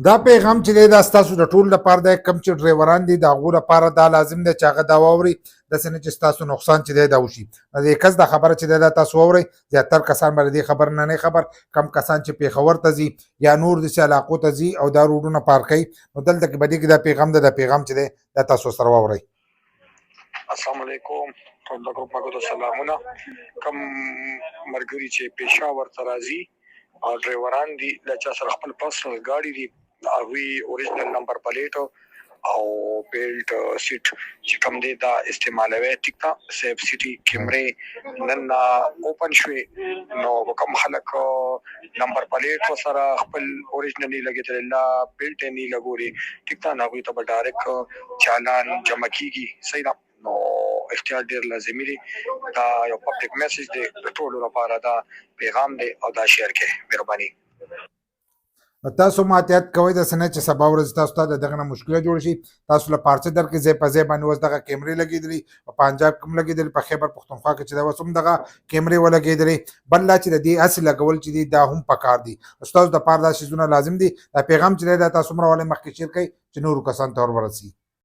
دا پیغام چې دی دا ستاسو د ټول لپاره دی، کوم چې ډرایوران دي د هغو لپاره دا لازم دی چې هغه دا واوري داسې نه چې ستاسو نقصان چې دی دا وشي. د کس دا خبره چې دی دا تاسو واورئ. زیاتر کسان به د دې خبر نه خبر، کم کسان چې پیښور ته ځي یا نور داسې علاقو ته ځي او دا روډونه پار کوي، نو دلته کې به دې کې دا پیغام دی، دا پیغام چې دی دا تاسو سره واورئ. السلام علیکم ټول د ګروپ مګو ته سلامونه. کم مرګري چې فشاور ته راځي او ډرایوران دي د چا سره خپل پرسنل ګاډي دي، هغوی اوریجنل نمبر پلیټ او بیلٹ سیټ چې کوم دی دا استعمالوي. ټیک ده، سیف سټي کیمرې نن اوپن شوې، نو کوم خلک نمبر پلیټ سره خپل اوریجنلی لګېدلی لا بیلټ یې نه لګولي، ټیک ده، نو هغوی ته به ډایرکټ چالان جمع کېږي. صحیح ده، نو احتیاط ډېر لازمي دی. دا یو پبلک میسج دی د ټولو لپاره، دا پیغام دی او دا شیر کې مهرباني. تاسو هم احتیاط کوئ داسې نه چې سبا ورځ تاسو ته د دغه نه مشکله جوړ شي. تاسو له پارچه درکړي ځای په ځای باندې اوس دغه کیمرې لګېدلي، په پنجاب کې هم لګېدلي، په خیبر پښتونخوا کې چې دی اوس هم دغه کیمرې ولګېدلې. بل دا چې د دې هسې لګول چې دي دا هم پکار دي. ستاسو دپاره دا شیزونه لازم دي. دا پیغام چې دی دا تاسو هم راولئ، مخکې شیر کړئ چې نورو کسانو ته ور ورسي.